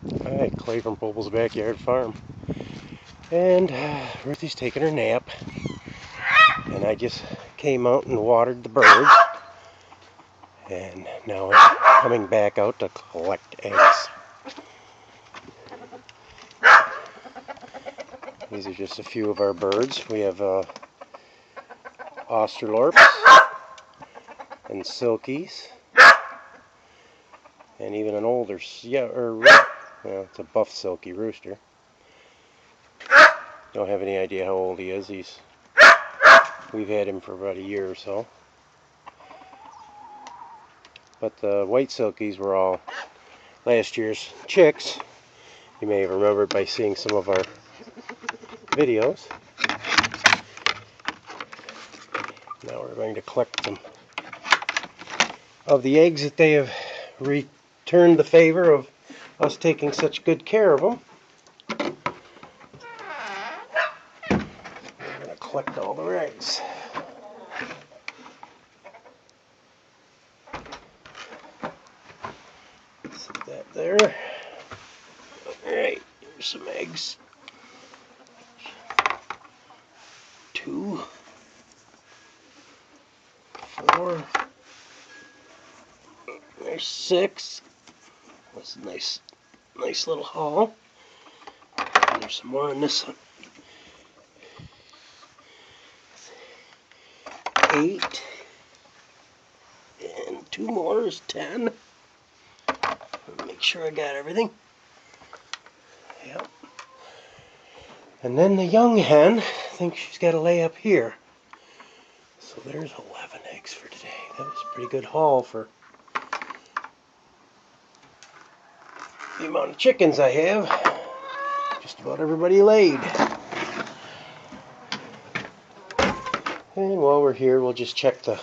Alright, Clay from Poeble's Backyard Farm. And Ruthie's taking her nap. And I just came out and watered the birds. And now I'm coming back out to collect eggs. These are just a few of our birds. We have Australorps and Silkies. And even an older, it's a buff silky rooster. Don't have any idea how old he is. We've had him for about a year or so. But the white silkies were all last year's chicks. You may have remembered by seeing some of our videos. Now we're going to collect some of the eggs that they have returned the favor of us taking such good care of them. We're going to collect all their eggs. Set that there. Alright, here's some eggs. 2, 4, there's 6. That's a nice little haul. And there's some more in this one. 8, and 2 more is 10. Make sure I got everything. Yep. And then the young hen thinks she's got to lay up here. So there's 11 eggs for today. That was a pretty good haul for the amount of chickens I have. Just about everybody laid. And while we're here, we'll just check the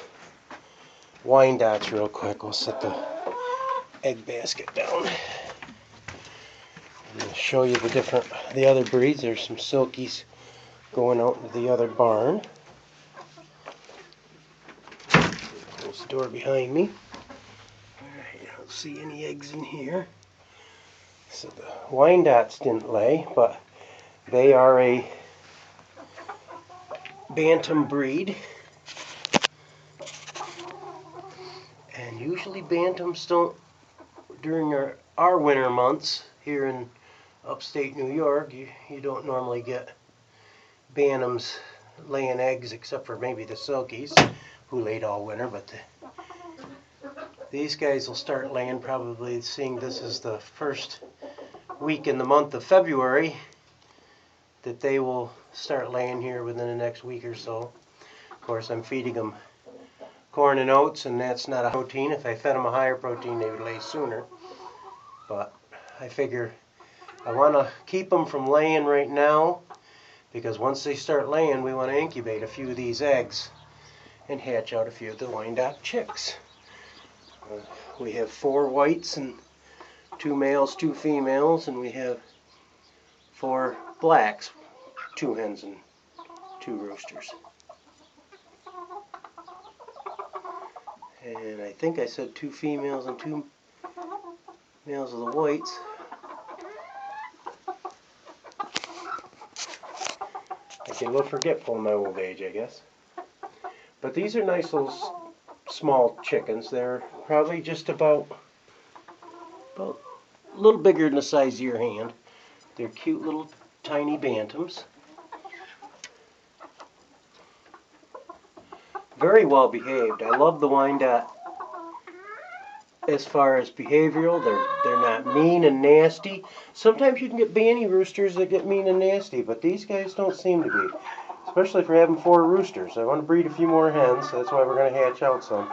Wyandottes real quick. We'll set the egg basket down. I'm going to show you the other breeds. There's some silkies going out into the other barn. Close the door behind me. Alright, I don't see any eggs in here. So the Wyandottes didn't lay, but they are a bantam breed. And usually bantams don't, during our winter months here in upstate New York, you don't normally get bantams laying eggs except for maybe the silkies who laid all winter, but these guys will start laying probably, seeing this is the first week in the month of February, that they will start laying here within the next week or so. Of course, I'm feeding them corn and oats, and that's not a protein. If I fed them a higher protein, they would lay sooner. But I figure I want to keep them from laying right now, because once they start laying, we want to incubate a few of these eggs and hatch out a few of the Wyandotte chicks. We have 4 whites and 2 males, 2 females, and we have 4 blacks, 2 hens and 2 roosters. And I think I said 2 females and 2 males of the whites. I get a little forgetful in my old age, I guess. But these are nice little small chickens. They're probably just about a little bigger than the size of your hand. They're cute little tiny bantams. Very well behaved. I love the Wyandotte as far as behavioral. They're not mean and nasty. Sometimes you can get banty roosters that get mean and nasty, but these guys don't seem to be. Especially if we're having 4 roosters. I want to breed a few more hens, so that's why we're going to hatch out some.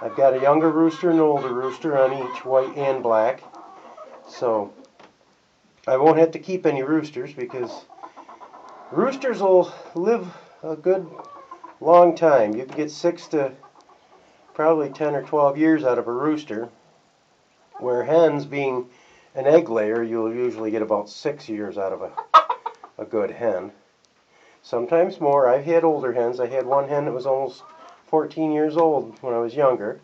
I've got a younger rooster and an older rooster on each, white and black. So I won't have to keep any roosters, because roosters will live a good long time. You can get 6 to probably 10 or 12 years out of a rooster, where hens, being an egg layer, you'll usually get about 6 years out of a good hen. Sometimes more. I've had older hens. I had one hen that was almost 14 years old when I was younger.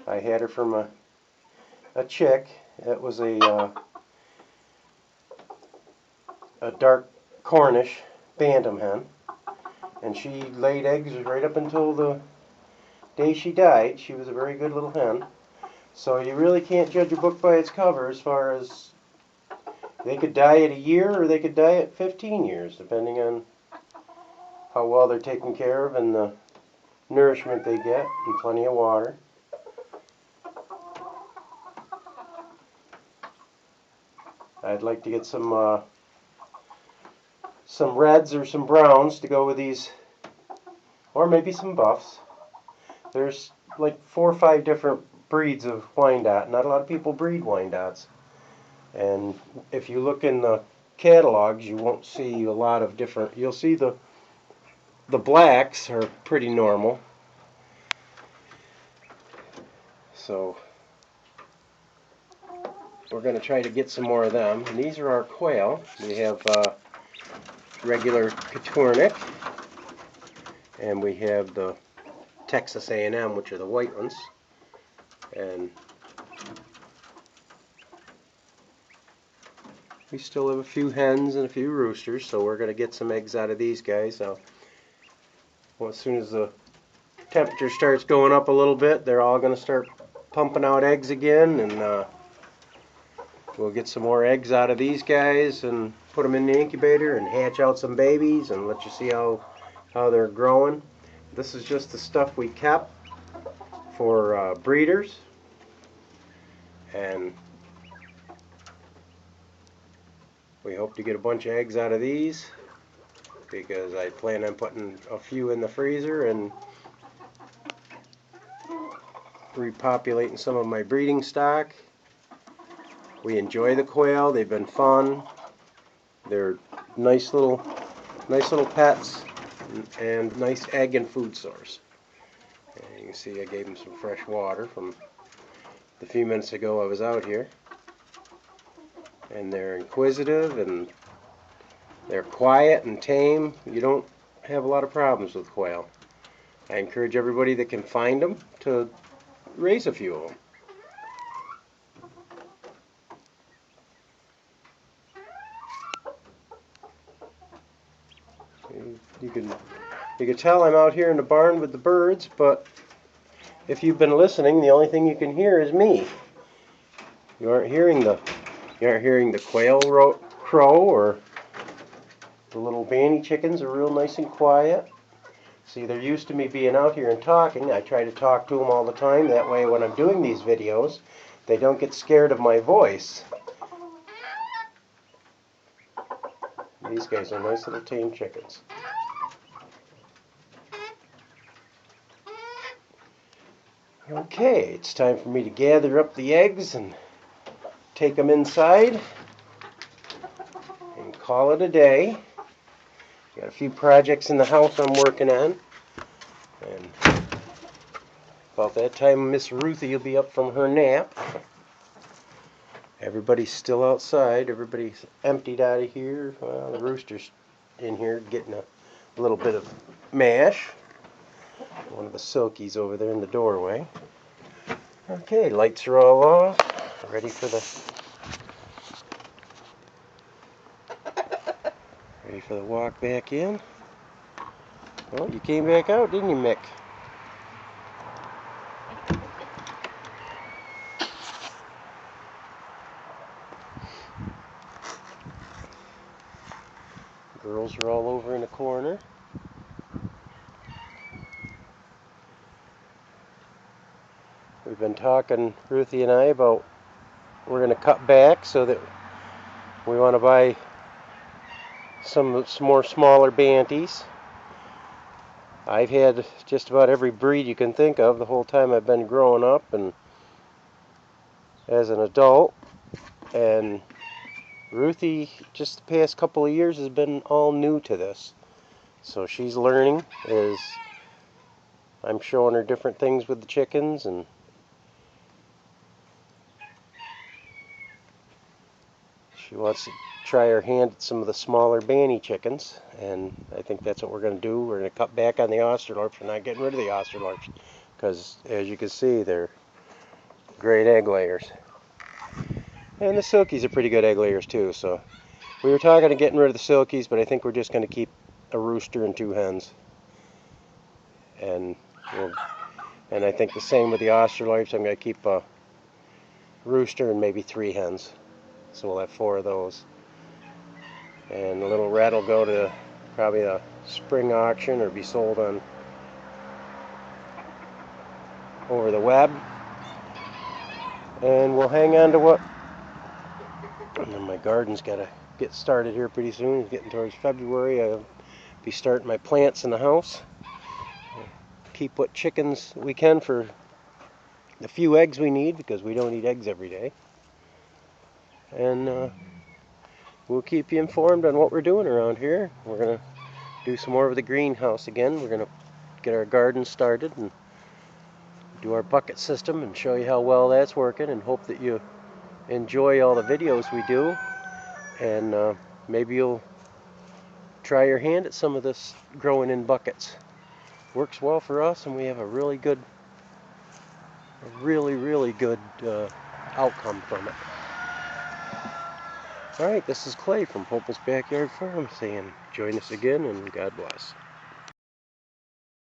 I had her from a chick, That was a dark Cornish bantam hen, and she laid eggs right up until the day she died. She was a very good little hen. So you really can't judge a book by its cover as far as they could die at a year or they could die at 15 years, depending on how well they're taken care of and the nourishment they get and plenty of water. I'd like to get some reds or some browns to go with these, or maybe some buffs. There's like 4 or 5 different breeds of Wyandotte. Not a lot of people breed Wyandottes. And if you look in the catalogs, you won't see a lot of different. You'll see the blacks are pretty normal. So we're going to try to get some more of them. And these are our quail. We have regular Coturnic, and we have the Texas A&M, which are the white ones. And we still have a few hens and a few roosters, so we're going to get some eggs out of these guys. Well, as soon as the temperature starts going up a little bit, they're all going to start pumping out eggs again, and we'll get some more eggs out of these guys and put them in the incubator and hatch out some babies and let you see how they're growing. This is just the stuff we kept for breeders, and we hope to get a bunch of eggs out of these because I plan on putting a few in the freezer and repopulating some of my breeding stock. We enjoy the quail. They've been fun. They're nice little pets and nice egg and food source. And you can see I gave them some fresh water from the few minutes ago I was out here. And they're inquisitive and they're quiet and tame. You don't have a lot of problems with quail. I encourage everybody that can find them to raise a few of them. You can tell I'm out here in the barn with the birds, but if you've been listening, the only thing you can hear is me. You aren't hearing the quail crow, or the little banty chickens are real nice and quiet. See, they're used to me being out here and talking. I try to talk to them all the time. That way when I'm doing these videos, they don't get scared of my voice. These guys are nice little tame chickens. Okay, it's time for me to gather up the eggs and take them inside and call it a day. Got a few projects in the house I'm working on, and about that time Miss Ruthie will be up from her nap. Everybody's still outside. Everybody's emptied out of here. Well, the rooster's in here getting a little bit of mash. One of the silkies over there in the doorway. Okay, lights are all off. Ready for the walk back in. Well, you came back out, didn't you, Mick? Girls are all over in the corner. We've been talking, Ruthie and I, about we're going to cut back so that we want to buy some more smaller banties. I've had just about every breed you can think of the whole time I've been growing up and as an adult. And Ruthie, just the past couple of years, has been all new to this. So she's learning as I'm showing her different things with the chickens, and she wants to try her hand at some of the smaller banty chickens, and I think that's what we're going to do. We're going to cut back on the Australorps. We're not getting rid of the Australorps because, as you can see, they're great egg layers. And the silkies are pretty good egg layers too, so we were talking of getting rid of the silkies, but I think we're just going to keep a rooster and 2 hens. And I think the same with the Australorps. I'm going to keep a rooster and maybe 3 hens. So we'll have 4 of those. And the little rat will go to probably a spring auction or be sold on over the web. And we'll hang on to what. And my garden's got to get started here pretty soon. It's getting towards February. I'll be starting my plants in the house. Keep what chickens we can for the few eggs we need, because we don't eat eggs every day. And we'll keep you informed on what we're doing around here. We're going to do some more of the greenhouse again. We're going to get our garden started and do our bucket system and show you how well that's working, and hope that you enjoy all the videos we do. And maybe you'll try your hand at some of this growing in buckets. Works well for us, and we have a really good outcome from it. Alright, this is Clay from Popel's Backyard Farm saying join us again, and God bless.